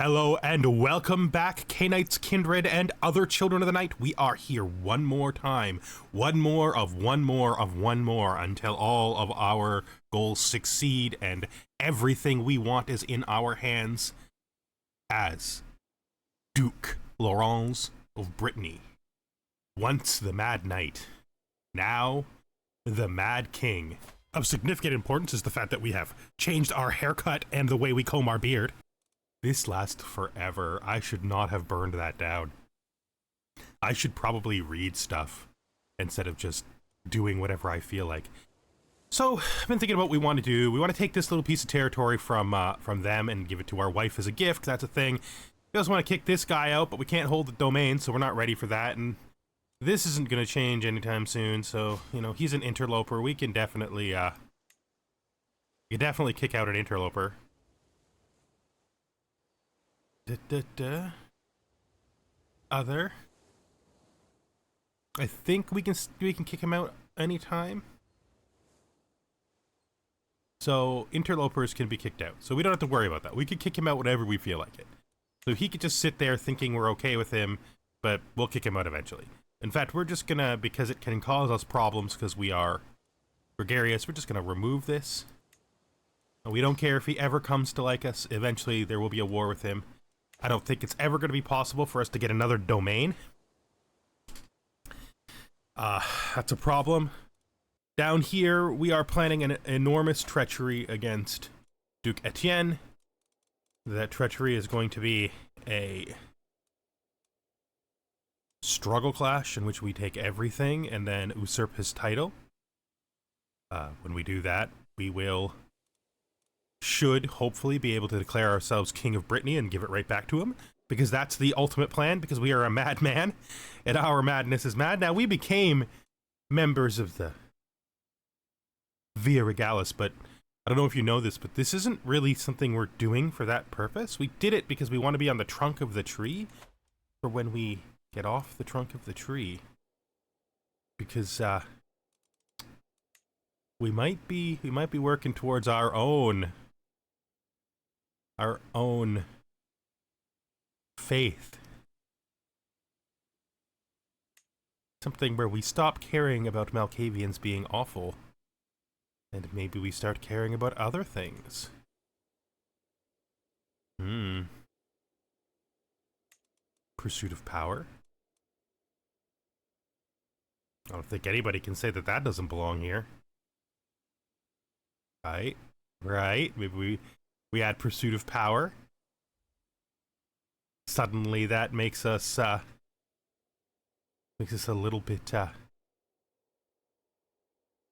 Hello and welcome back, K-Knights, Kindred, and other children of the night. We are here one more time. One more of one more of one more until all of our goals succeed and everything we want is in our hands as Duke Laurens of Brittany. Once the Mad Knight, now the Mad King. Of significant importance is the fact that we have changed our haircut and the way we comb our beard. This lasts forever. I should not have burned that down. I should probably read stuff instead of just doing whatever I feel like. So, I've been thinking about what we want to do. We want to take this little piece of territory from them and give it to our wife as a gift. That's a thing. We also want to kick this guy out, but we can't hold the domain, so we're not ready for that. And this isn't going to change anytime soon, so, you know, he's an interloper. We can definitely kick out an interloper. Other. I think we can kick him out anytime. So interlopers can be kicked out. So we don't have to worry about that. We could kick him out whenever we feel like it. So he could just sit there thinking we're okay with him, but we'll kick him out eventually. In fact, we're just gonna, because it can cause us problems because we are gregarious, we're just gonna remove this. We don't care if he ever comes to like us. Eventually there will be a war with him. I don't think it's ever going to be possible for us to get another domain. That's a problem. Down here, we are planning an enormous treachery against Duke Etienne. That treachery is going to be a struggle clash in which we take everything and then usurp his title. When we do that, we should hopefully be able to declare ourselves King of Brittany and give it right back to him, because that's the ultimate plan, because we are a madman, and our madness is mad. Now, we became members of the Via Regalis, but I don't know if you know this, but this isn't really something we're doing for that purpose. We did it because we want to be on the trunk of the tree for when we get off the trunk of the tree, because we might be working towards our own faith. Something where we stop caring about Malkavians being awful, and maybe we start caring about other things. Pursuit of power. I don't think anybody can say that that doesn't belong here. Right. Maybe we add pursuit of power. Suddenly that makes us a little bit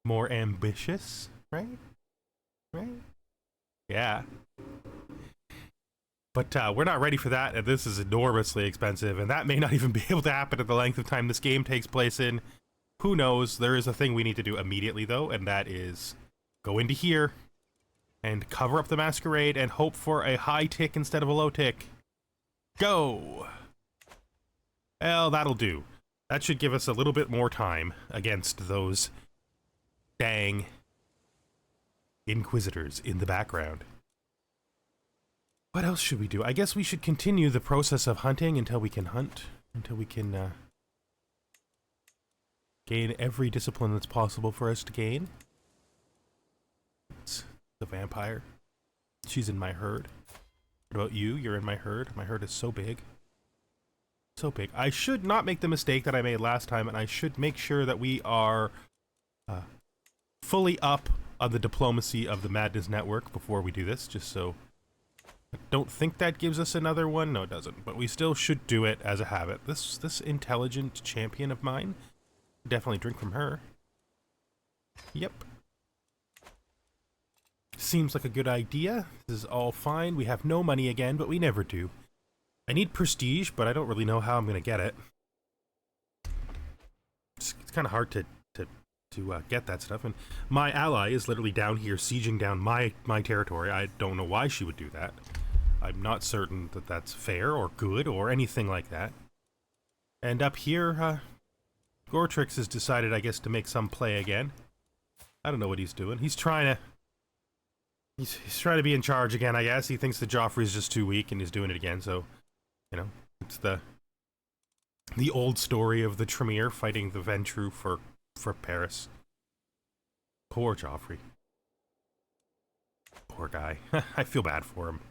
more ambitious, right? Yeah. But we're not ready for that, and this is enormously expensive, and that may not even be able to happen at the length of time this game takes place in. Who knows? There is a thing we need to do immediately, though, and that is go into here and cover up the Masquerade and hope for a high tick instead of a low tick. Go! Well, that'll do. That should give us a little bit more time against those dang Inquisitors in the background. What else should we do? I guess we should continue the process of hunting until we can hunt, until we can gain every discipline that's possible for us to gain. It's the vampire. She's in my herd. What about you? You're in my herd. My herd is so big. So big. I should not make the mistake that I made last time, and I should make sure that we are fully up on the diplomacy of the Madness Network before we do this, just so... I don't think that gives us another one. No, it doesn't. But we still should do it as a habit. This intelligent champion of mine, definitely drink from her. Yep. Seems like a good idea. This is all fine. We have no money again, but we never do. I need prestige, but I don't really know how I'm going to get it. It's kind of hard to get that stuff. And my ally is literally down here sieging down my territory. I don't know why she would do that. I'm not certain that that's fair or good or anything like that. And up here, Gortrix has decided, I guess, to make some play again. I don't know what he's doing. He's trying to He's trying to be in charge again, I guess. He thinks that Joffrey's just too weak and he's doing it again, so, you know, it's the old story of the Tremere fighting the Ventrue for Paris. Poor Joffrey. Poor guy. I feel bad for him.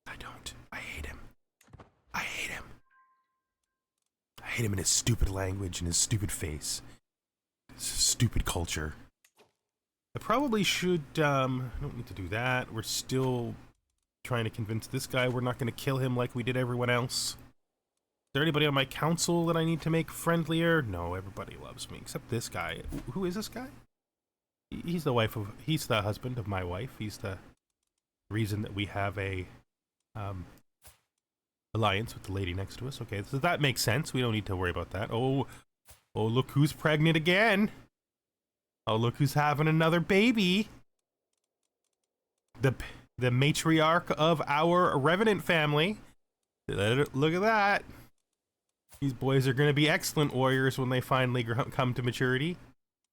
I don't. I hate him. I hate him. I hate him in his stupid language and his stupid face. His stupid culture. I probably should, I don't need to do that. We're still trying to convince this guy we're not going to kill him like we did everyone else. Is there anybody on my council that I need to make friendlier? No, everybody loves me, except this guy. Who is this guy? He's the husband of my wife. He's the reason that we have a, alliance with the lady next to us. Okay, so that makes sense. We don't need to worry about that. Oh, look who's pregnant again. Oh, look who's having another baby. The matriarch of our Revenant family. Look at that. These boys are going to be excellent warriors when they finally come to maturity.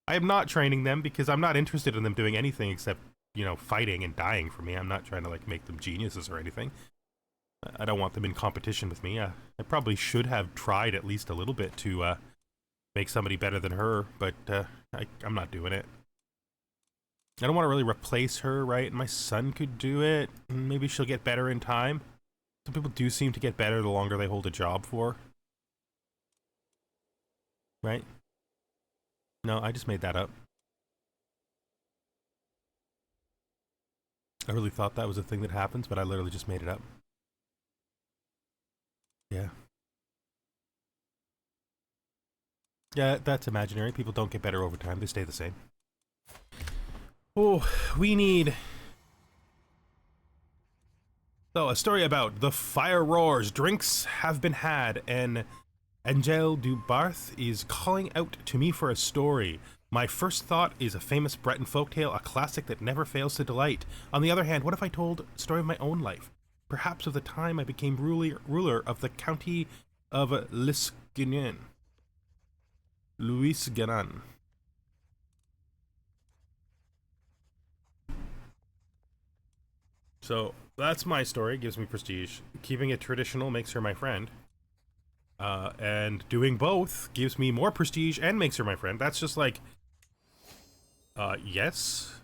I am not training them because I'm not interested in them doing anything except, you know, fighting and dying for me. I'm not trying to, like, make them geniuses or anything. I don't want them in competition with me. I probably should have tried at least a little bit to make somebody better than her, but I'm not doing it. I don't want to really replace her, right? My son could do it. Maybe she'll get better in time. Some people do seem to get better the longer they hold a job for. Right? No, I just made that up. I really thought that was a thing that happens, but I literally just made it up. Yeah. Yeah, that's imaginary. People don't get better over time. They stay the same. Oh, we need... So, a story about the fire roars. Drinks have been had, and Angel du Barth is calling out to me for a story. My first thought is a famous Breton folktale, a classic that never fails to delight. On the other hand, what if I told a story of my own life? Perhaps of the time I became ruler of the county of Lisguinen. Louis Garan. So, that's my story, gives me prestige. Keeping it traditional makes her my friend. And doing both gives me more prestige and makes her my friend. That's just like... yes?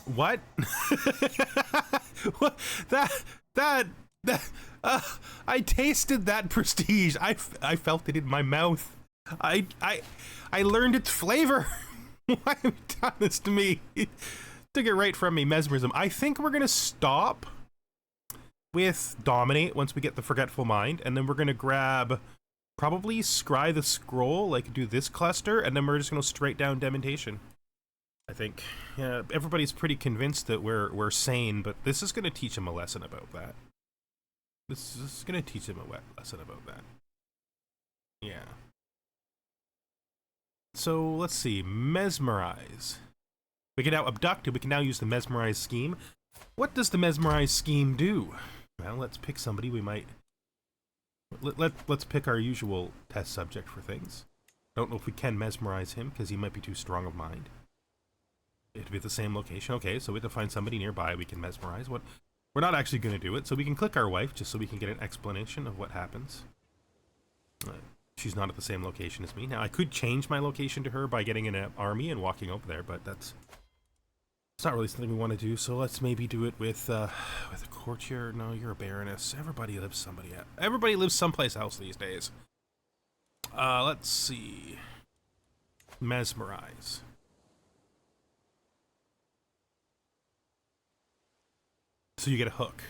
What? What? I tasted that prestige. I felt it in my mouth. I learned its flavor. Why have you done this to me? Took it right from me, mesmerism. I think we're gonna stop with Dominate once we get the Forgetful Mind, and then we're gonna grab probably Scry the Scroll, like do this cluster, and then we're just gonna straight down Dementation. I think. Yeah, everybody's pretty convinced that we're sane, but this is gonna teach them a lesson about that. This is gonna teach them a lesson about that. Yeah. So let's see, Mesmerize. We can now abduct it. We can now use the Mesmerize scheme. What does the Mesmerize scheme do? Well, let's pick somebody we might... Let's pick our usual test subject for things. I don't know if we can mesmerize him, because he might be too strong of mind. It'd be at the same location. Okay, so we have to find somebody nearby we can mesmerize. We're not actually going to do it, so we can click our wife, just so we can get an explanation of what happens. She's not at the same location as me. Now, I could change my location to her by getting an army and walking over there, but it's not really something we want to do, so let's maybe do it with a courtier. No, you're a baroness. Everybody lives someplace else these days. Let's see. Mesmerize. So you get a hook.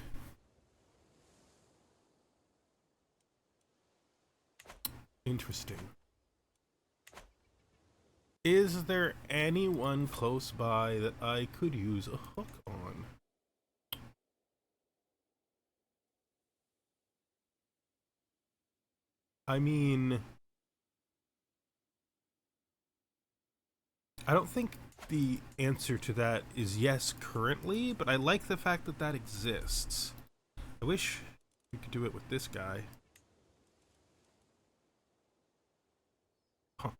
Interesting. Is there anyone close by that I could use a hook on? I mean, I don't think the answer to that is yes currently, but I like the fact that that exists. I wish we could do it with this guy. Huh.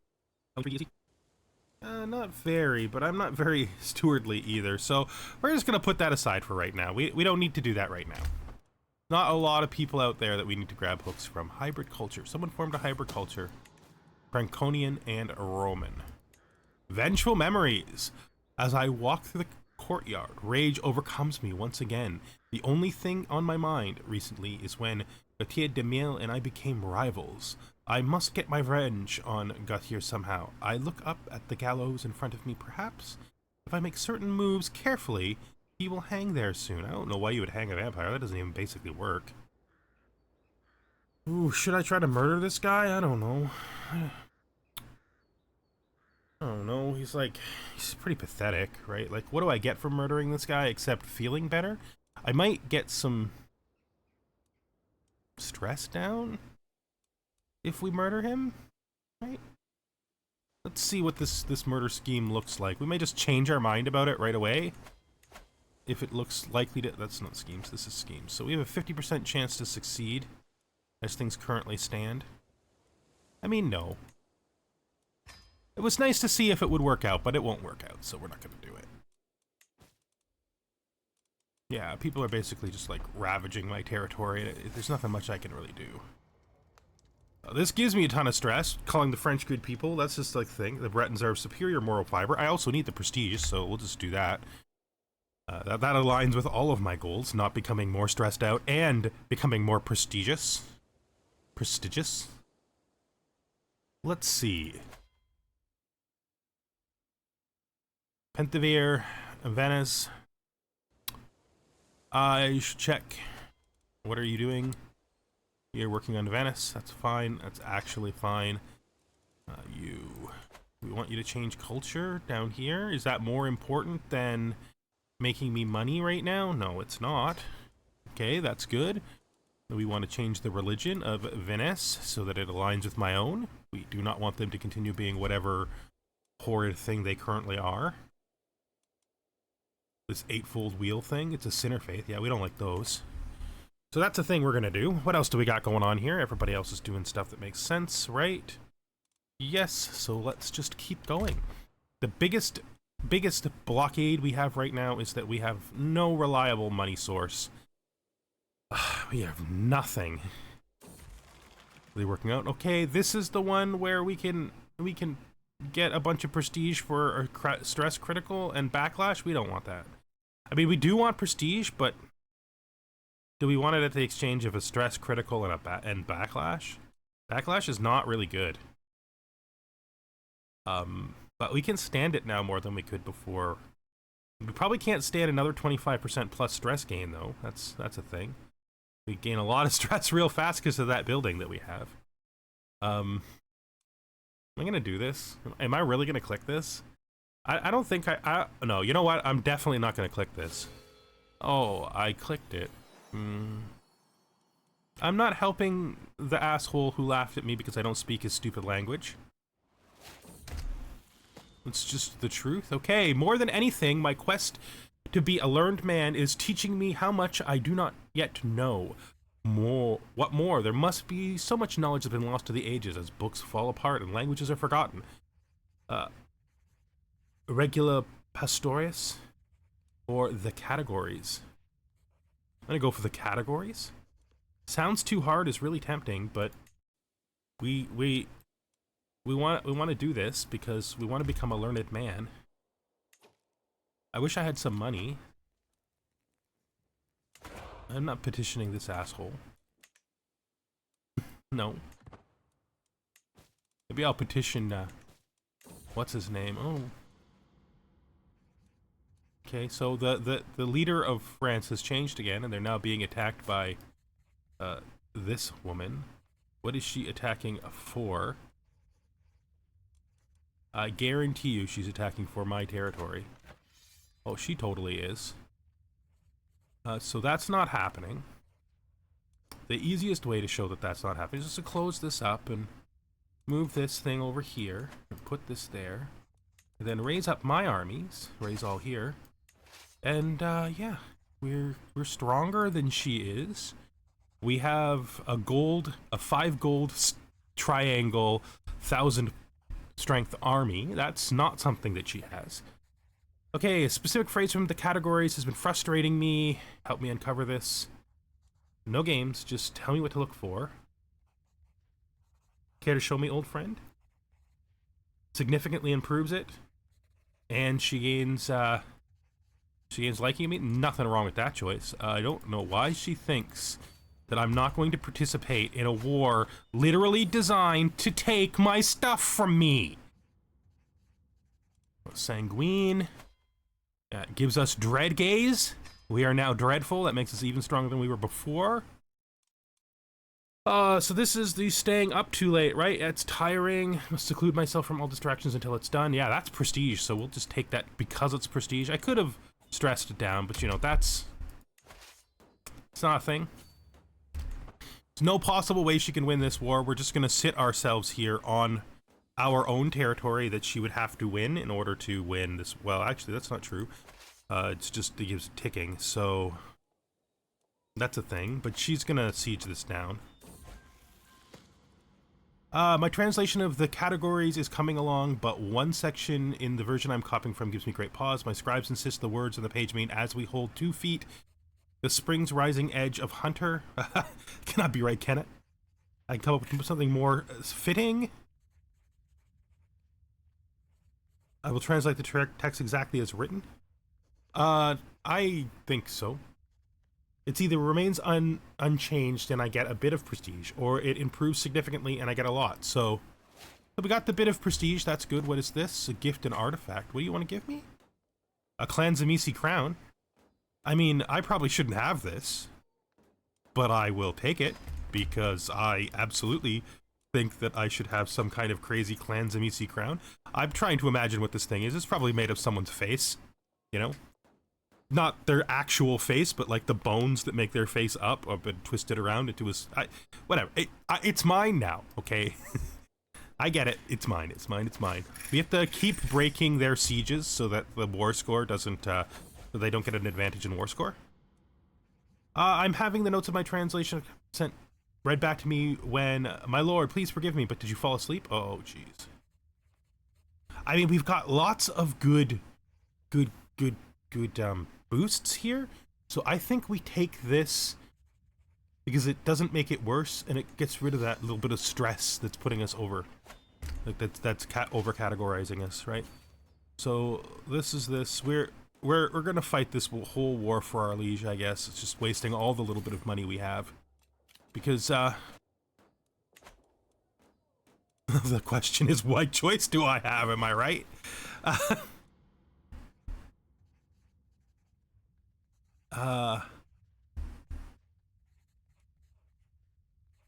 Not very, but I'm not very stewardly either, so we're just gonna put that aside for right now. We don't need to do that right now. Not a lot of people out there that we need to grab hooks from. Hybrid culture. Someone formed a hybrid culture. Franconian and Roman. Vengeful memories. As I walk through the courtyard, rage overcomes me once again. The only thing on my mind recently is when Gautier de Mille and I became rivals. I must get my revenge on Gautier somehow. I look up at the gallows in front of me. Perhaps if I make certain moves carefully, he will hang there soon. I don't know why you would hang a vampire. That doesn't even basically work. Ooh, should I try to murder this guy? I don't know. I don't know. He's pretty pathetic, right? Like, what do I get from murdering this guy except feeling better? I might get some stress down if we murder him, right? Let's see what this murder scheme looks like. We may just change our mind about it right away. If it looks likely to... That's not schemes, this is schemes. So we have a 50% chance to succeed as things currently stand. I mean, no. It was nice to see if it would work out, but it won't work out, so we're not going to do it. Yeah, people are basically just, like, ravaging my territory, and there's nothing much I can really do. This gives me a ton of stress, calling the French good people. That's just, like, the thing. The Bretons are of superior moral fiber. I also need the prestige, so we'll just do that. That aligns with all of my goals, not becoming more stressed out and becoming more prestigious. Prestigious? Let's see. Pentavere, Venice. I should check. What are you doing? You're working on Venice. That's fine. That's actually fine. We want you to change culture down here. Is that more important than making me money right now? No, it's not. Okay, that's good. We want to change the religion of Venice so that it aligns with my own. We do not want them to continue being whatever horrid thing they currently are. This eightfold wheel thing, it's a sinner faith. Yeah, we don't like those. So that's a thing we're gonna do. What else do we got going on here? Everybody else is doing stuff that makes sense, right? Yes, so let's just keep going. The biggest blockade we have right now is that we have no reliable money source. We have nothing really working out. Okay, this is the one where we can get a bunch of prestige for stress critical and backlash. We don't want that. I mean, we do want prestige, but do we want it at the exchange of a stress critical and backlash? Backlash is not really good. But we can stand it now more than we could before. We probably can't stand another 25% plus stress gain though. That's a thing. We gain a lot of stress real fast because of that building that we have. Am I gonna do this? Am I really gonna click this? I don't think no, you know what? I'm definitely not gonna click this. Oh, I clicked it. I'm not helping the asshole who laughed at me because I don't speak his stupid language. It's just the truth. Okay, more than anything, my quest to be a learned man is teaching me how much I do not yet know. What more? There must be so much knowledge that's been lost to the ages as books fall apart and languages are forgotten. Regula Pastorius? Or the categories? I'm gonna go for the categories. Sounds too hard is really tempting, but we want to do this because we want to become a learned man. I wish I had some money. I'm not petitioning this asshole. No. Maybe I'll petition, what's his name? Oh. Okay, so the leader of France has changed again, and they're now being attacked by, this woman. What is she attacking for? I guarantee you she's attacking for my territory. Oh, she totally is. So that's not happening. The easiest way to show that that's not happening is just to close this up and move this thing over here and put this there. And then raise up my armies, raise all here. And yeah, we're stronger than she is. We have a 5 gold triangle, 1,000 strength army. That's not something that she has. Okay, a specific phrase from the categories has been frustrating me. Help me uncover this. No games, just tell me what to look for. Care to show me, old friend? Significantly improves it. And she gains liking me. Nothing wrong with that choice. I don't know why she thinks that I'm not going to participate in a war literally designed to take my stuff from me. Sanguine. That gives us dread gaze. We are now dreadful. That makes us even stronger than we were before. So this is the staying up too late, right? It's tiring. Must seclude myself from all distractions until it's done. Yeah, that's prestige, so we'll just take that because it's prestige. I could have stressed it down, but you know, it's not a thing. There's no possible way she can win this war. We're just gonna sit ourselves here on our own territory that she would have to win in order to win this. Well, actually, that's not true. It's just it gives ticking, so that's a thing. But she's gonna siege this down. My translation of the categories is coming along, but one section in the version I'm copying from gives me great pause. My scribes insist the words on the page mean as we hold 2 feet, the spring's rising edge of hunter. Cannot be right, can it? I can come up with something more fitting. I will translate the text exactly as written. I think so. It's either remains unchanged and I get a bit of prestige, or it improves significantly and I get a lot. So we got the bit of prestige. That's good. What is this? A gift and artifact. What do you want to give me? A Clan Zamisi crown. I mean, I probably shouldn't have this, but I will take it because I absolutely think that I should have some kind of crazy Clan Zamisi crown. I'm trying to imagine what this thing is. It's probably made of someone's face, you know? Not their actual face, but like the bones that make their face up or been twisted around into a... whatever. It's mine now, okay? I get it. It's mine. It's mine. It's mine. We have to keep breaking their sieges so that the war score doesn't... so they don't get an advantage in war score. I'm having the notes of my translation sent read back to me when... My lord, please forgive me, but did you fall asleep? Oh, jeez. I mean, we've got lots of good boosts here, so I think we take this because it doesn't make it worse and it gets rid of that little bit of stress that's putting us over, like that's over categorizing us, right? So this is this. We're gonna fight this whole war for our liege, I guess. It's just wasting all the little bit of money we have because the question is, what choice do I have? Am I right?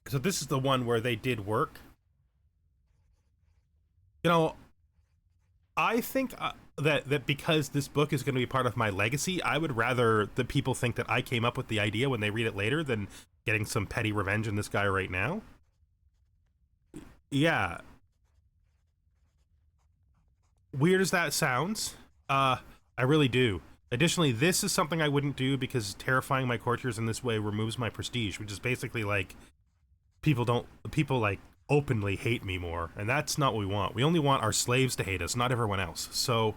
So this is the one where they did work. You know, I think that because this book is going to be part of my legacy, I would rather the people think that I came up with the idea when they read it later than getting some petty revenge on this guy right now. Yeah. Weird as that sounds, I really do. Additionally, this is something I wouldn't do because terrifying my courtiers in this way removes my prestige, which is basically like people like openly hate me more, and that's not what we want. We only want our slaves to hate us, not everyone else. So,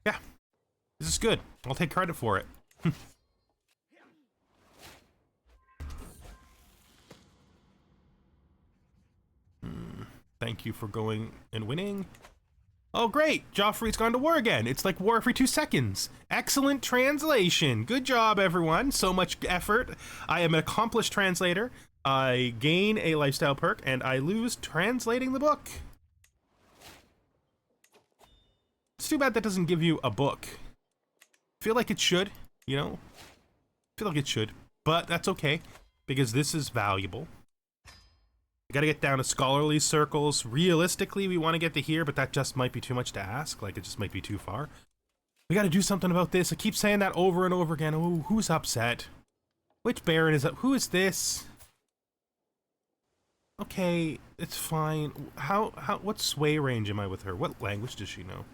yeah, this is good. I'll take credit for it. Thank you for going and winning. Oh, great! Joffrey's gone to war again. It's like war every 2 seconds. Excellent translation. Good job, everyone. So much effort. I am an accomplished translator. I gain a lifestyle perk, and I lose translating the book. It's too bad that doesn't give you a book. I feel like it should, you know? I feel like it should, but that's okay, because this is valuable. We gotta get down to scholarly circles. Realistically, we want to get to here, but that just might be too much to ask. Like, it just might be too far. We gotta do something about this. I keep saying that over and over again. Oh, who's upset? Which Baron is up? Who is this? Okay, it's fine. What sway range am I with her? What language does she know?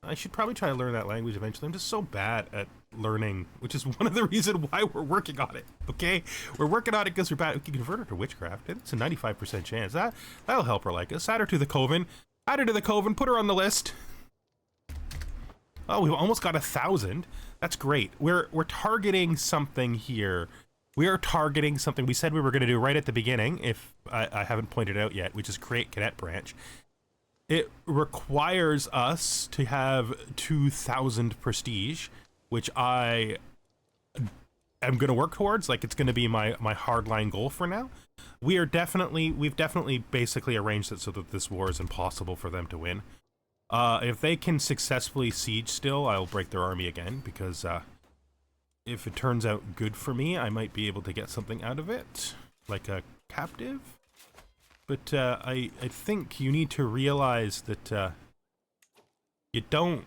I should probably try to learn that language eventually. I'm just so bad at learning, which is one of the reasons why we're working on it, okay? We're working on it because we're bad. We can convert her to witchcraft. It's a 95% chance. That'll help her like us. Add her to the coven. Add her to the coven, put her on the list. Oh, we've almost got 1,000. That's great. We're targeting something here. We are targeting something we said we were going to do right at the beginning, if I haven't pointed out yet, which is create cadet branch. It requires us to have 2,000 prestige, which I am going to work towards. Like, it's going to be my hardline goal for now. We've definitely basically arranged it so that this war is impossible for them to win. If they can successfully siege still, I'll break their army again, because if it turns out good for me, I might be able to get something out of it, like a captive. But I think you need to realize that you don't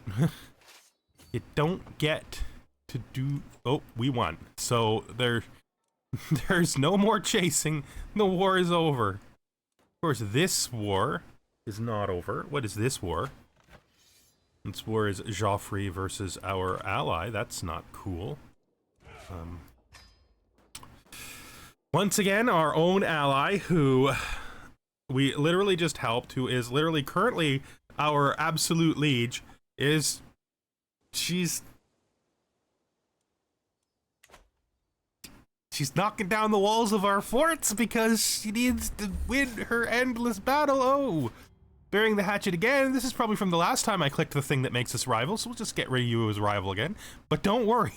you don't get to do. Oh, we won. So there's no more chasing. The war is over. Of course, this war is not over. What is this war? This war is Joffrey versus our ally. That's not cool. Once again, our own ally, who we literally just helped, who is literally currently our absolute liege, she's knocking down the walls of our forts because she needs to win her endless battle. Oh, burying the hatchet again. This is probably from the last time I clicked the thing that makes us rivals, so we'll just get rid of you as rival again. But don't worry.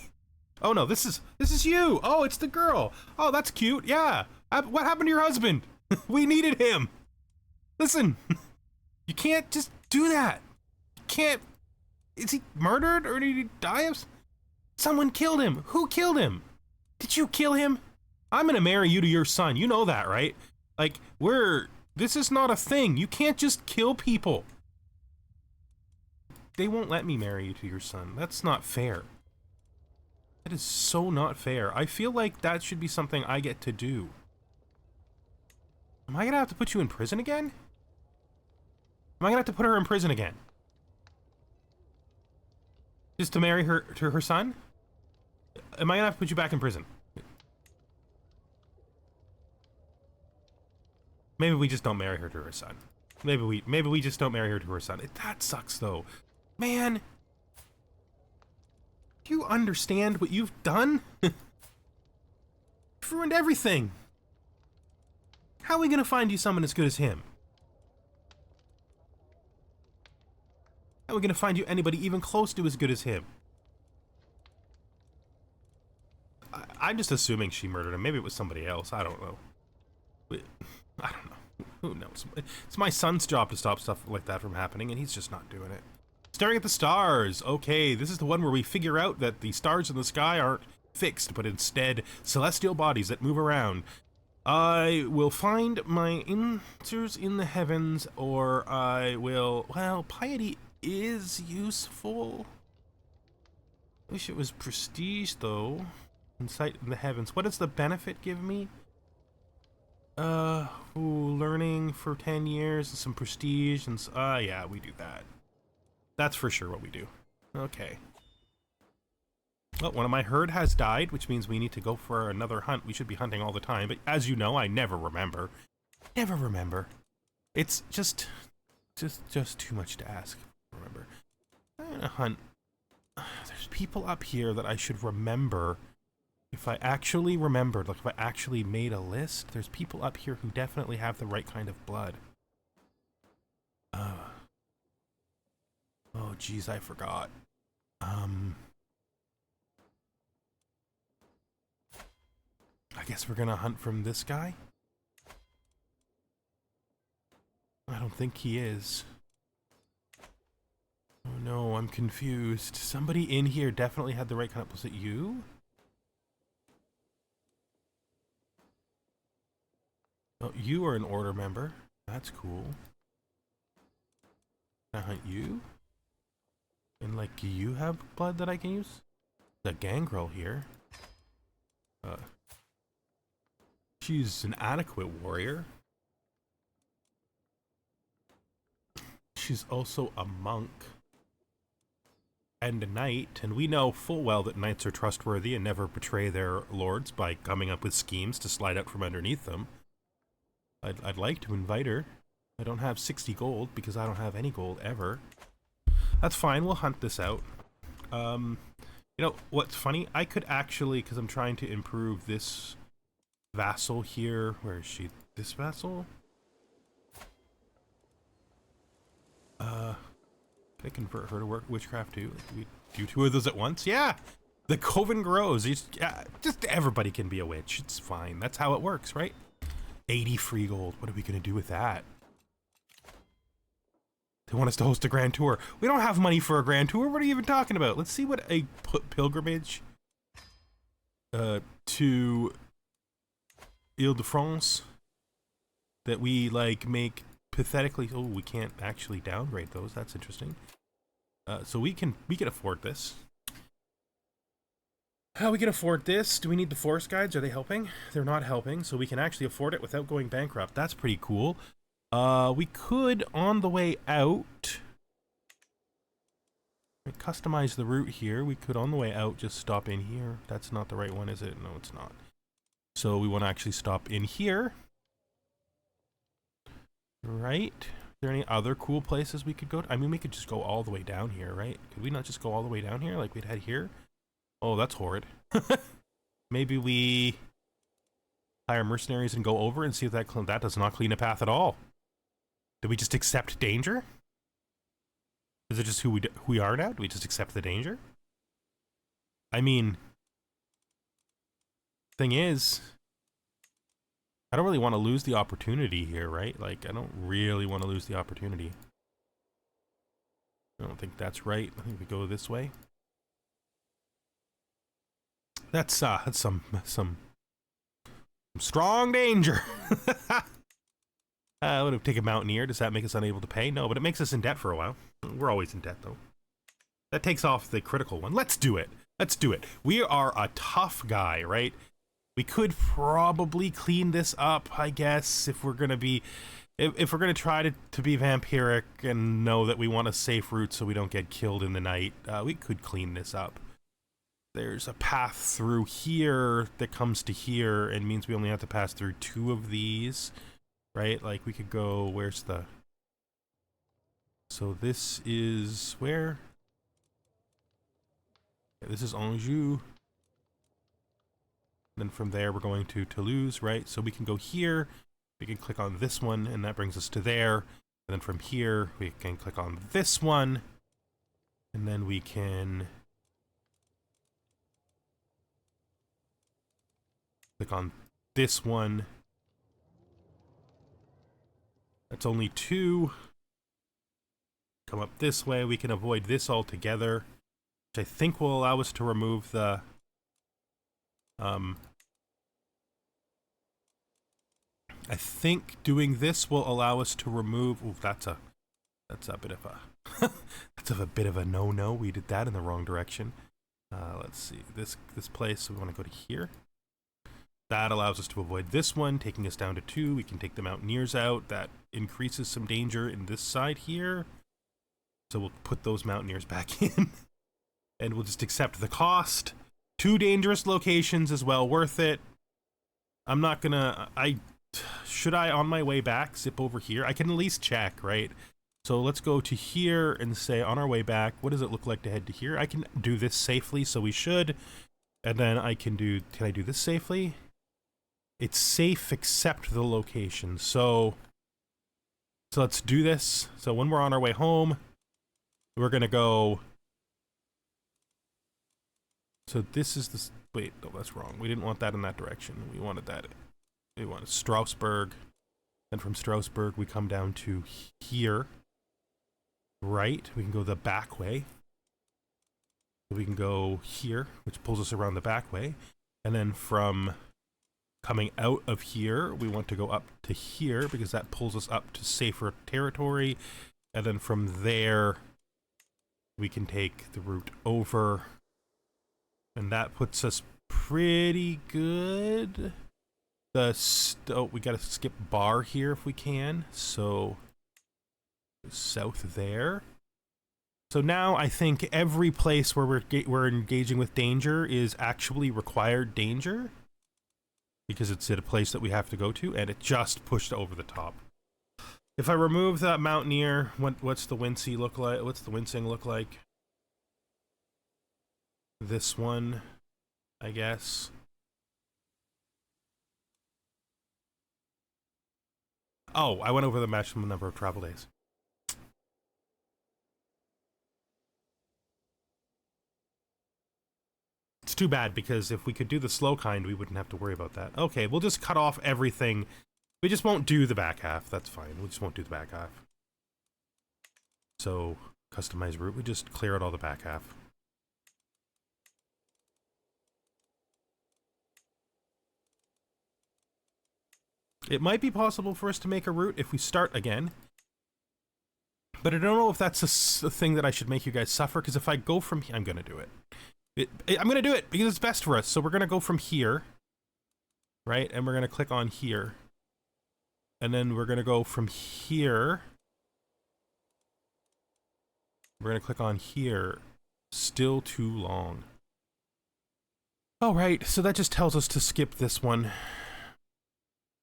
Oh no, this is you. Oh, it's the girl. Oh, that's cute. Yeah. What happened to your husband? We needed him. Listen, you can't just do that. You can't. Is he murdered or did he die of? Someone killed him. Who killed him? Did you kill him? I'm gonna marry you to your son. You know that, right? Like, this is not a thing. You can't just kill people. They won't let me marry you to your son. That's not fair. That is so not fair. I feel like that should be something I get to do. Am I gonna have to put you in prison again? Am I gonna have to put her in prison again? Just to marry her to her son? Am I gonna have to put you back in prison? Maybe we just don't marry her to her son. Maybe we just don't marry her to her son. That sucks though. Man. Do you understand what you've done? You've ruined everything. How are we gonna find you someone as good as him? How are we gonna find you anybody even close to as good as him? I'm just assuming she murdered him. Maybe it was somebody else. I don't know. I don't know. Who knows? It's my son's job to stop stuff like that from happening, and he's just not doing it. Staring at the stars. Okay, this is the one where we figure out that the stars in the sky aren't fixed, but instead celestial bodies that move around. I will find my answers in the heavens, or I will... Well, piety is useful. Wish it was prestige, though. Insight in the heavens. What does the benefit give me? Learning for 10 years and some prestige and yeah, we do that. That's for sure what we do. Okay. Well, one of my herd has died, which means we need to go for another hunt. We should be hunting all the time, but as you know, I never remember. Never remember. It's just too much to ask. Remember. I'm gonna hunt. There's people up here that I should remember. If I actually remembered, like if I actually made a list, there's people up here who definitely have the right kind of blood. Oh geez, I forgot. I guess we're gonna hunt from this guy? I don't think he is. Oh no, I'm confused. Somebody in here definitely had the right kind of... Was it you? Oh, you are an order member. That's cool. Can I hunt you? And like, do you have blood that I can use? The gangrel here. She's an adequate warrior. She's also a monk. And a knight, and we know full well that knights are trustworthy and never betray their lords by coming up with schemes to slide out from underneath them. I'd like to invite her. I don't have 60 gold because I don't have any gold ever. That's fine, we'll hunt this out. You know, what's funny? I could actually, because I'm trying to improve this vassal here. Where is she? This vassal? Can I convert her to work witchcraft too? Can we do 2 of those at once? Yeah! The coven grows. Just everybody can be a witch. It's fine. That's how it works, right? 80 free gold. What are we going to do with that? They want us to host a grand tour. We don't have money for a grand tour. What are you even talking about? Let's see what a pilgrimage to Ile-de-France that we like make pathetically. Oh, we can't actually downgrade those. That's interesting. So we can afford this. How we can afford this? Do we need the forest guides? Are they helping? They're not helping, so we can actually afford it without going bankrupt. That's pretty cool. We could, on the way out, customize the route here. We could, on the way out, just stop in here. That's not the right one, is it? No, it's not. So we want to actually stop in here. Right? Are there any other cool places we could go to? I mean, we could just go all the way down here, right? Could we not just go all the way down here like we'd head here? Oh, that's horrid. Maybe we hire mercenaries and go over and see if that does not clean a path at all. Do we just accept danger? Is it just who we are now? Do we just accept the danger? I mean, thing is, I don't really want to lose the opportunity here, right? Like, I don't really want to lose the opportunity. I don't think that's right. I think we go this way. That's some strong danger. I would have taken Mountaineer. Does that make us unable to pay? No, but it makes us in debt for a while. We're always in debt, though. That takes off the critical one. Let's do it. Let's do it. We are a tough guy, right? We could probably clean this up, I guess, if we're gonna be, if we're gonna try to be vampiric and know that we want a safe route so we don't get killed in the night. We could clean this up. There's a path through here that comes to here and means we only have to pass through 2 of these, right? Like we could go, where's the, so this is where? Yeah, this is Anjou. Then from there we're going to Toulouse, right? So we can go here, we can click on this one and that brings us to there. And then from here we can click on this one and then we can click on this one. That's only 2. Come up this way. We can avoid this altogether, which I think will allow us to remove the I think doing this will allow us to remove. Ooh, that's a bit of a that's a bit of a no-no. We did that in the wrong direction. Let's see, this place. We want to go to here. That allows us to avoid this one, taking us down to 2. We can take the Mountaineers out. That increases some danger in this side here. So we'll put those Mountaineers back in. And we'll just accept the cost. 2 dangerous locations is well worth it. I'm not gonna... Should I, on my way back, zip over here? I can at least check, right? So let's go to here and say, on our way back, what does it look like to head to here? I can do this safely, so we should. And then I can do... Can I do this safely? It's safe except the location. So let's do this. So when we're on our way home, we're gonna go. So this is the, wait, no, that's wrong. We didn't want that in that direction. We wanted that. We wanted Strasbourg. And from Strasbourg, we come down to here. Right? We can go the back way. We can go here, which pulls us around the back way. And then from coming out of here, we want to go up to here because that pulls us up to safer territory. And then from there, we can take the route over. And that puts us pretty good. Oh, we gotta skip Bar here if we can. So, south there. So now I think every place where we're engaging with danger is actually required danger. Because it's at a place that we have to go to, and it just pushed over the top. If I remove that Mountaineer, what's the Wincy look like? What's the Wincing look like? This one, I guess. Oh, I went over the maximum number of travel days. It's too bad, because if we could do the slow kind, we wouldn't have to worry about that. Okay, we'll just cut off everything. We just won't do the back half. That's fine. We just won't do the back half. So, customize route. We just clear out all the back half. It might be possible for us to make a route if we start again. But I don't know if that's a thing that I should make you guys suffer, because if I go from here, I'm going to do it. I'm going to do it because it's best for us. So we're going to go from here, right? And we're going to click on here. And then we're going to go from here. We're going to click on here. Still too long. All right, so that just tells us to skip this one.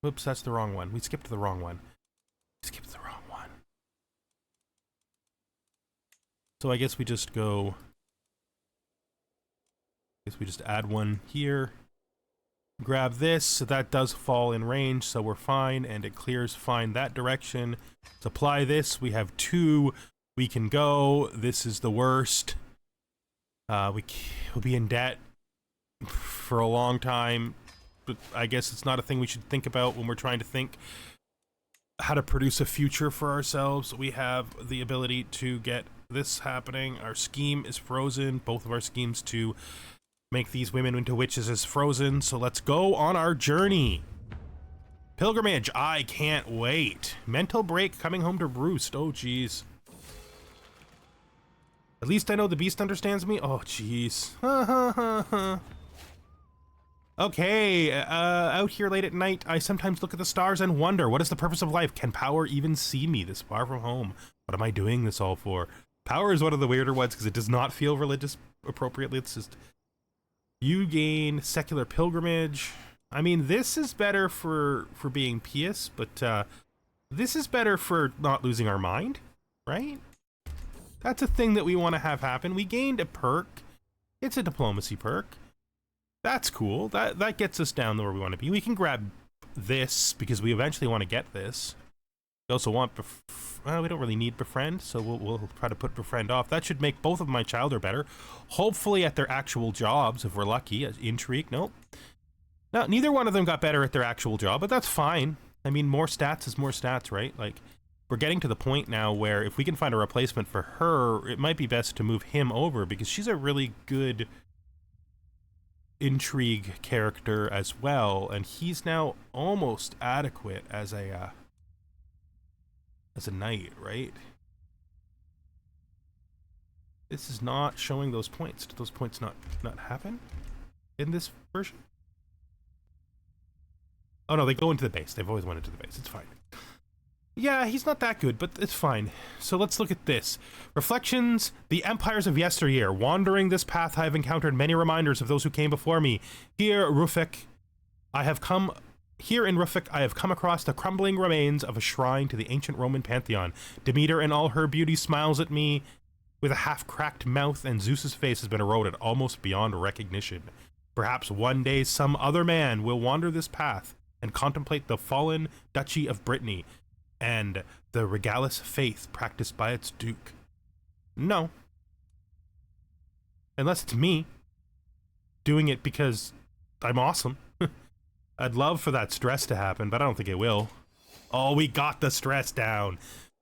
Whoops, that's the wrong one. We skipped the wrong one. Skipped the wrong one. So I guess we just go... I guess we just add one here. Grab this, so that does fall in range, so we're fine, and it clears fine that direction. Let's apply this. We have 2. We can go. This is the worst. We'll be in debt for a long time. But I guess it's not a thing we should think about when we're trying to think how to produce a future for ourselves. We have the ability to get this happening. Our scheme is frozen. Both of our schemes to make these women into witches is frozen. So let's go on our journey. Pilgrimage. I can't wait. Mental break, coming home to roost. Oh, jeez. At least I know the beast understands me. Oh, jeez. Okay, out here late at night, I sometimes look at the stars and wonder, what is the purpose of life? Can power even see me this far from home? What am I doing this all for? Power is one of the weirder ones because it does not feel religious appropriately. It's just, you gain secular pilgrimage. I mean, this is better for being pious, but this is better for not losing our mind, right? That's a thing that we want to have happen. We gained a perk. It's a diplomacy perk. That's cool. That gets us down to where we want to be. We can grab this because we eventually want to get this. We also want well, we don't really need befriend, so we'll try to put befriend off. That should make both of my childer better. Hopefully at their actual jobs, if we're lucky. Intrigue, nope. No, neither one of them got better at their actual job, but that's fine. I mean, more stats is more stats, right? Like, we're getting to the point now where if we can find a replacement for her, it might be best to move him over because she's a really good intrigue character as well, and he's now almost adequate as a knight, right? This is not showing those points. Did those points not happen in this version? Oh no, they go into the base. They've always went into the base. It's fine. Yeah, he's not that good, but it's fine. So let's look at this. Reflections, the empires of yesteryear. Wandering this path, I have encountered many reminders of those who came before me. Here in Rufik, I have come across the crumbling remains of a shrine to the ancient Roman pantheon. Demeter in all her beauty smiles at me with a half-cracked mouth, and Zeus's face has been eroded almost beyond recognition. Perhaps one day some other man will wander this path and contemplate the fallen duchy of Brittany and the regalis faith practiced by its duke. No. Unless it's me doing it because I'm awesome. I'd love for that stress to happen, but I don't think it will. Oh, we got the stress down.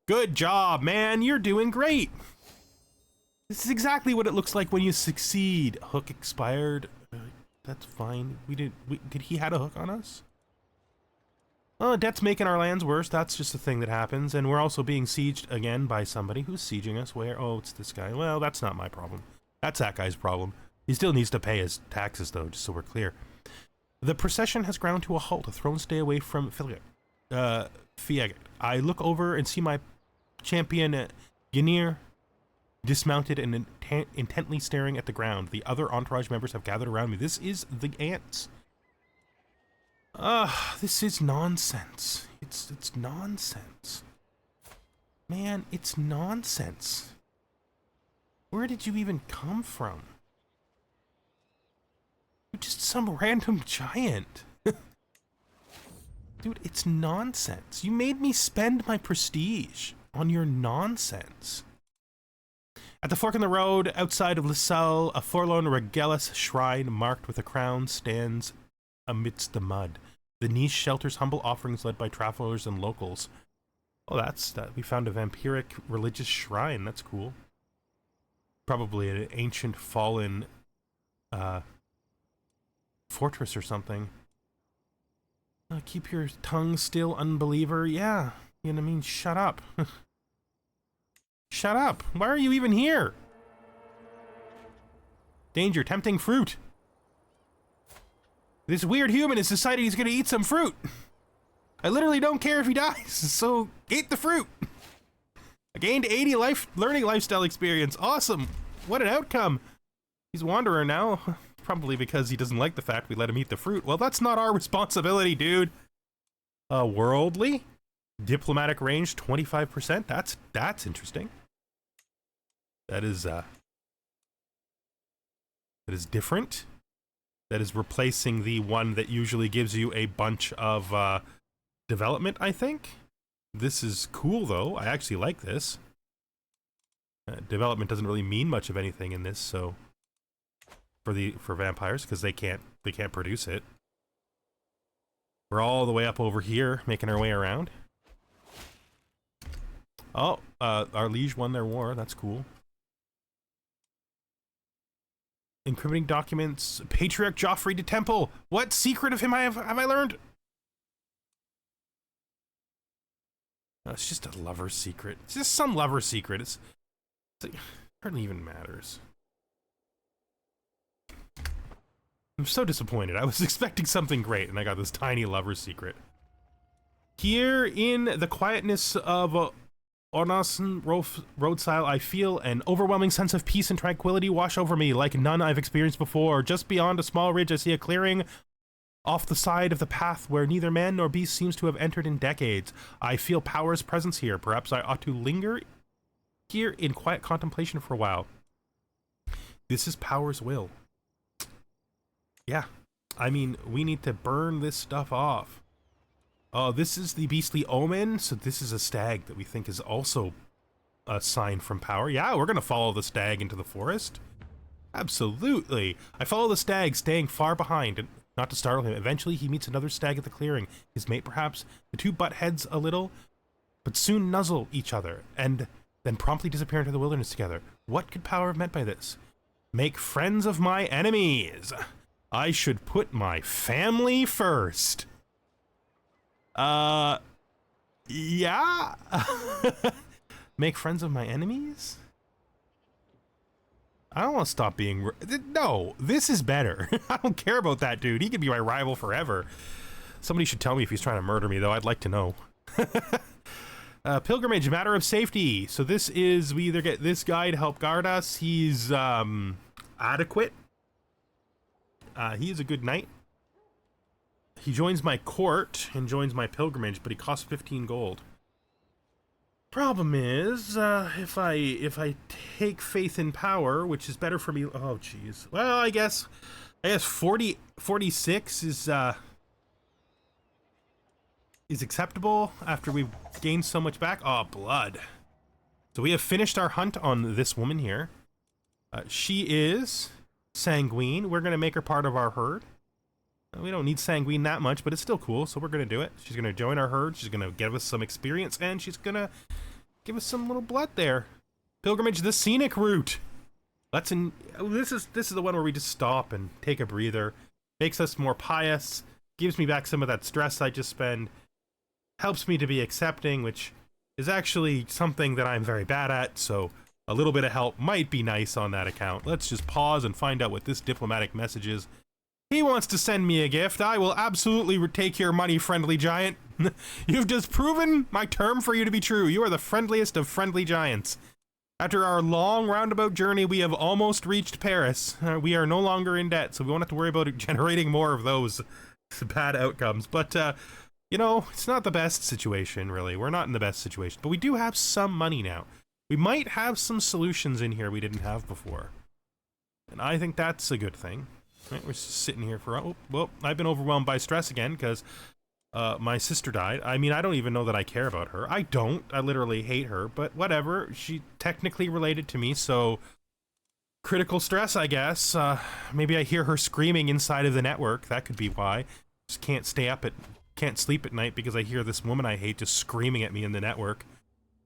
Good job, man. You're doing great. This is exactly what it looks like when you succeed. Hook expired. That's fine. Did he had a hook on us? Oh, debt's making our lands worse. That's just a thing that happens. And we're also being sieged again by somebody who's sieging us. Where? Oh, it's this guy. Well, that's not my problem. That's that guy's problem. He still needs to pay his taxes, though, just so we're clear. The procession has ground to a halt. A throne stay away from Fiaget. I look over and see my champion, Ynir, dismounted and intently staring at the ground. The other entourage members have gathered around me. This is the ants. This is nonsense. It's nonsense. Man, it's nonsense. Where did you even come from? You're just some random giant. Dude, it's nonsense. You made me spend my prestige on your nonsense. At the fork in the road, outside of LaSalle, a forlorn Regalis shrine marked with a crown stands amidst the mud. The niche shelters humble offerings led by travelers and locals. Oh, that's that. We found a vampiric religious shrine. That's cool. Probably an ancient fallen fortress or something. Keep your tongue still, unbeliever. Yeah, you know what I mean? Shut up. Shut up. Why are you even here? Danger, tempting fruit. This weird human has decided he's gonna eat some fruit. I literally don't care if he dies, so eat the fruit. I gained 80 learning lifestyle experience. Awesome. What an outcome. He's a wanderer now. Probably because he doesn't like the fact we let him eat the fruit. Well, that's not our responsibility, dude. Worldly? Diplomatic range, 25%. That's interesting. That is different. That is replacing the one that usually gives you a bunch of development, I think. This is cool, though. I actually like this. Development doesn't really mean much of anything in this, so for vampires, because they can't produce it. We're all the way up over here, making our way around. Oh, our liege won their war. That's cool. Incriminating documents. Patriarch Joffrey de Temple. What secret of him have I learned? No, it's just a lover secret. It's just some lover secret. It hardly even matters. I'm so disappointed. I was expecting something great, and I got this tiny lover secret. Here in the quietness of Ornason roadside, I feel an overwhelming sense of peace and tranquility wash over me like none I've experienced before. Just beyond a small ridge, I see a clearing off the side of the path where neither man nor beast seems to have entered in decades. I feel power's presence here. Perhaps I ought to linger here in quiet contemplation for a while. This is power's will. Yeah, I mean, we need to burn this stuff off. Oh, this is the beastly omen, so this is a stag that we think is also a sign from power. Yeah, we're gonna follow the stag into the forest. Absolutely. I follow the stag, staying far behind, and not to startle him. Eventually, he meets another stag at the clearing. His mate, perhaps. The two butt heads a little, but soon nuzzle each other, and then promptly disappear into the wilderness together. What could power have meant by this? Make friends of my enemies. I should put my family first. Yeah? Make friends of my enemies? I don't want to stop being... No, this is better. I don't care about that dude. He could be my rival forever. Somebody should tell me if he's trying to murder me, though. I'd like to know. Pilgrimage, matter of safety. So this is... We either get this guy to help guard us. He's adequate. He is a good knight. He joins my court and joins my pilgrimage, but he costs 15 gold. Problem is, if I take faith in power, which is better for me. Oh, jeez. Well, I guess 46 is acceptable after we've gained so much back. Oh, blood. So we have finished our hunt on this woman here. She is sanguine. We're gonna make her part of our herd. We don't need sanguine that much, but it's still cool, so we're gonna do it. She's gonna join our herd, she's gonna give us some experience, and she's gonna give us some little blood there. Pilgrimage, the scenic route. This is the one where we just stop and take a breather. Makes us more pious, gives me back some of that stress I just spent, helps me to be accepting, which is actually something that I'm very bad at, so a little bit of help might be nice on that account. Let's just pause and find out what this diplomatic message is. He wants to send me a gift. I will absolutely take your money, friendly giant. You've just proven my term for you to be true. You are the friendliest of friendly giants. After our long roundabout journey, we have almost reached Paris. We are no longer in debt, so we won't have to worry about generating more of those bad outcomes. But You know, it's not the best situation, really. We're not in the best situation, but we do have some money now. We might have some solutions in here we didn't have before. And I think that's a good thing. Right, we're just sitting here for... Oh, well, I've been overwhelmed by stress again, because my sister died. I mean, I don't even know that I care about her. I don't. I literally hate her, but whatever. She technically related to me, so... Critical stress, I guess. Maybe I hear her screaming inside of the network. That could be why. Just can't sleep at night because I hear this woman I hate just screaming at me in the network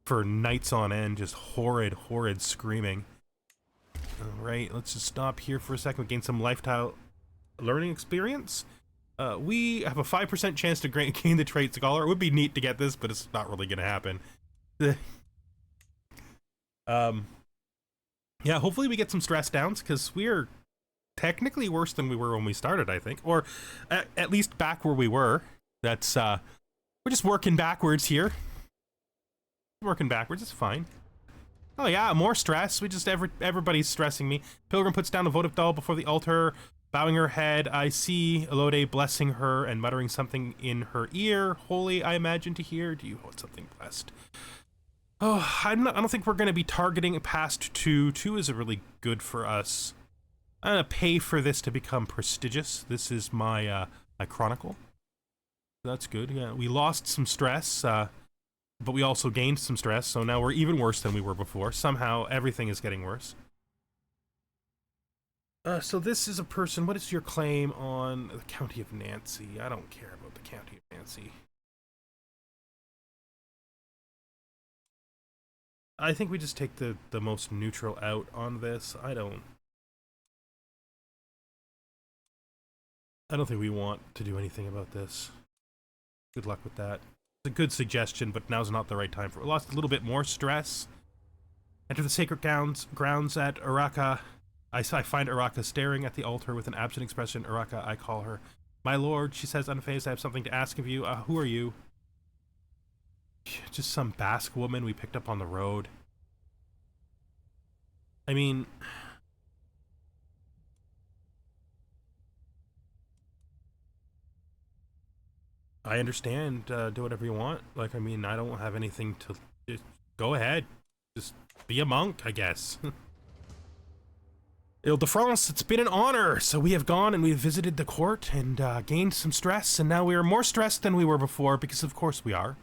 for nights on end. Just horrid screaming. Alright, let's just stop here for a second. We gain some lifestyle learning experience. We have a 5% chance to gain the trait Scholar. It would be neat to get this, but it's not really going to happen. Yeah, hopefully we get some stress downs, because we're technically worse than we were when we started, I think. Or at least back where we were. That's, we're just working backwards here. Working backwards, it's fine. Oh yeah, more stress. Everybody's stressing me. Pilgrim puts down a votive doll before the altar, bowing her head. I see Elode blessing her and muttering something in her ear. Holy, I imagine to hear. Do you hold something blessed? Oh, I don't think we're going to be targeting past 2. 2 is really good for us. I'm going to pay for this to become prestigious. This is my, my chronicle. That's good. Yeah, we lost some stress, but we also gained some stress, so now we're even worse than we were before. Somehow, everything is getting worse. So this is a person. What is your claim on the County of Nancy? I don't care about the County of Nancy. I think we just take the most neutral out on this. I don't think we want to do anything about this. Good luck with that. It's a good suggestion, but now's not the right time for it. We lost a little bit more stress. Enter the sacred grounds at Uraka. I find Uraka staring at the altar with an absent expression. Uraka, I call her. My lord, she says unfazed, I have something to ask of you. Who are you? Just some Basque woman we picked up on the road. I mean... I understand, do whatever you want. Like, I mean, I don't have anything to... Just go ahead. Just be a monk, I guess. Ile-de-France, it's been an honor! So we have gone and we've visited the court and gained some stress, and now we are more stressed than we were before, because of course we are.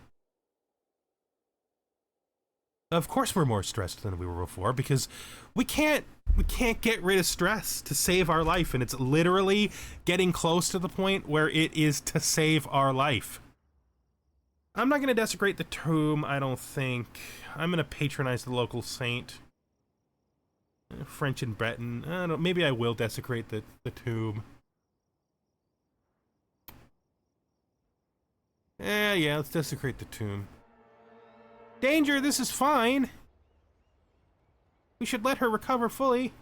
Of course we're more stressed than we were before, because we can't get rid of stress to save our life, and it's literally getting close to the point where it is to save our life. I'm not going to desecrate the tomb, I don't think. I'm going to patronize the local saint. French and Breton. I don't know, maybe I will desecrate the tomb. Yeah, let's desecrate the tomb. Danger, this is fine. We should let her recover fully.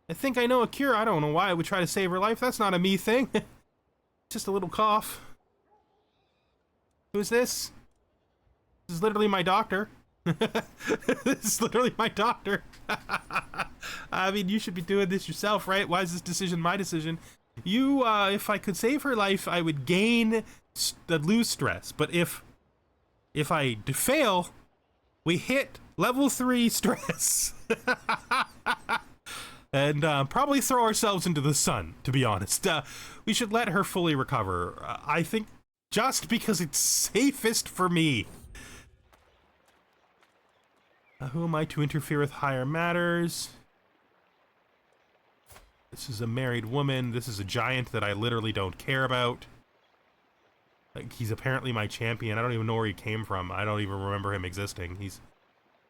I think I know a cure. I don't know why I would try to save her life. That's not a me thing. Just a little cough. Who's this? This is literally my doctor. This is literally my doctor. I mean, you should be doing this yourself, right? Why is this decision my decision? You, if I could save her life, I would lose stress. But if I fail, we hit level 3 stress. And probably throw ourselves into the sun, to be honest. We should let her fully recover. I think just because it's safest for me. Who am I to interfere with higher matters? This is a married woman. This is a giant that I literally don't care about. Like, he's apparently my champion. I don't even know where he came from. I don't even remember him existing. He's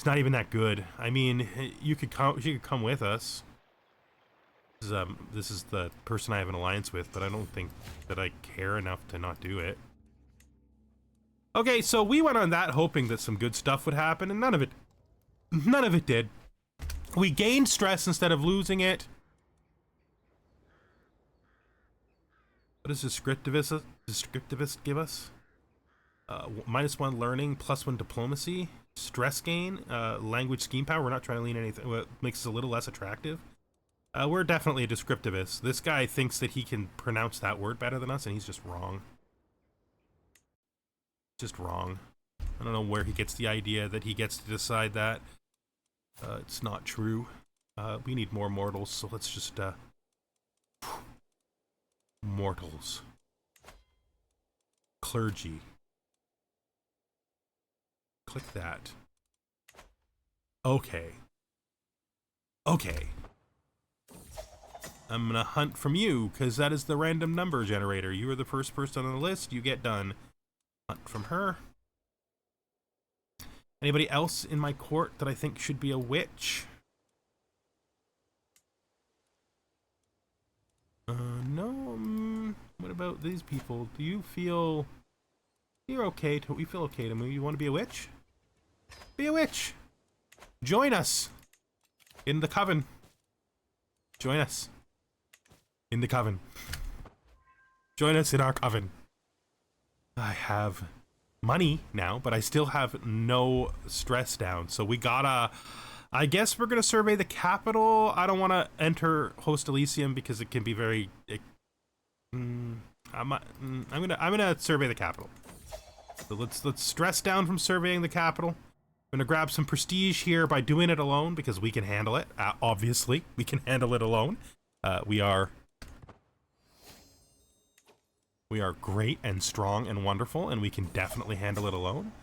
not even that good. I mean, she could come with us. This is the person I have an alliance with, but I don't think that I care enough to not do it. Okay, so we went on that hoping that some good stuff would happen, and none of it did. We gained stress instead of losing it. What does descriptivist give us? -1 learning, +1 diplomacy, stress gain, language scheme power. We're not trying to lean anything. What makes us a little less attractive. We're definitely a descriptivist. This guy thinks that he can pronounce that word better than us, and he's just wrong. Just wrong. I don't know where he gets the idea that he gets to decide that. It's not true. We need more mortals, so let's just, mortals. Clergy. Click that. Okay. Okay. I'm gonna hunt from you, because that is the random number generator. You are the first person on the list. You get done. Hunt from her. Anybody else in my court that I think should be a witch? No. What about these people? Do you feel... You're okay to... We feel okay to move. You want to be a witch? Be a witch! Join us! In the coven. Join us. In the coven. Join us in our coven. I have money now, but I still have no stress down. So we gotta... I guess we're gonna survey the capital. I don't want to enter Host Elysium because it can be very... I'm gonna survey the capital. So let's stress down from surveying the capital. I'm gonna grab some prestige here by doing it alone because we can handle it. Obviously, we can handle it alone. We are great and strong and wonderful, and we can definitely handle it alone.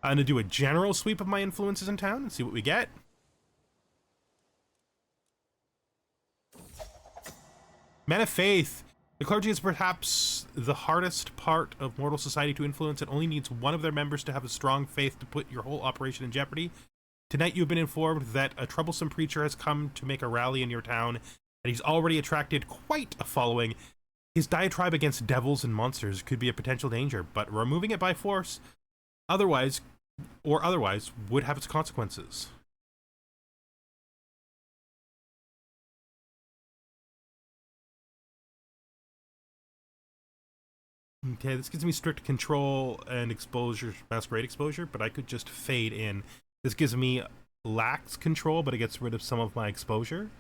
I'm gonna do a general sweep of my influences in town and see what we get. Men of Faith. The clergy is perhaps the hardest part of mortal society to influence. It only needs one of their members to have a strong faith to put your whole operation in jeopardy. Tonight you've been informed that a troublesome preacher has come to make a rally in your town, and he's already attracted quite a following. His diatribe against devils and monsters could be a potential danger, but removing it by force, otherwise, would have its consequences. Okay, this gives me strict control and exposure, masquerade exposure, but I could just fade in. This gives me lax control, but it gets rid of some of my exposure.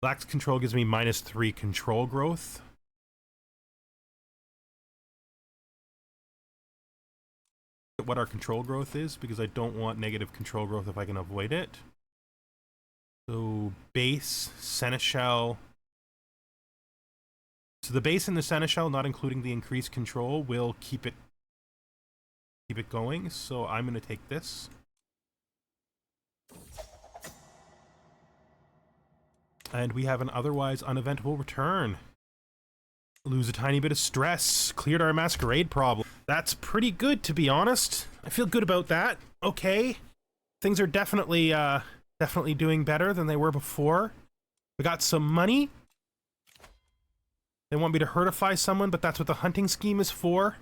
Lax control gives me -3 control growth. What our control growth is, because I don't want negative control growth if I can avoid it. So base, seneschal. So the base and the seneschal, not including the increased control, will keep it going. So I'm going to take this. And we have an otherwise uneventful return. Lose a tiny bit of stress. Cleared our masquerade problem. That's pretty good, to be honest. I feel good about that. Okay. Things are definitely doing better than they were before. We got some money. They want me to herdify someone, but that's what the hunting scheme is for.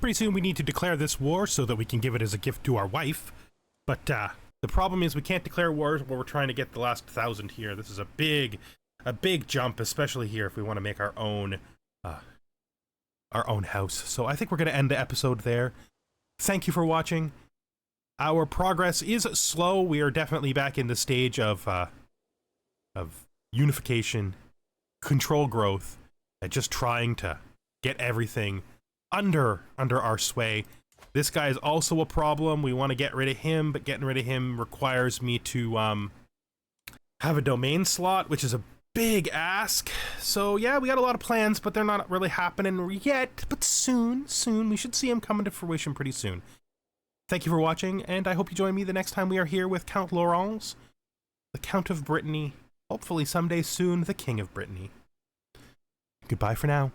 Pretty soon we need to declare this war so that we can give it as a gift to our wife. But the problem is we can't declare wars while we're trying to get the last 1,000 here. This is a big jump, especially here if we want to make our own house. So I think we're going to end the episode there. Thank you for watching. Our progress is slow. We are definitely back in the stage of unification, control growth, and just trying to get everything under our sway. This guy is also a problem. We want to get rid of him, but getting rid of him requires me to have a domain slot, which is a big ask. So yeah, we got a lot of plans, but they're not really happening yet. But soon, we should see them coming to fruition pretty soon. Thank you for watching, and I hope you join me the next time we are here with Count Laurens, the Count of Brittany. Hopefully someday soon, the King of Brittany. Goodbye for now.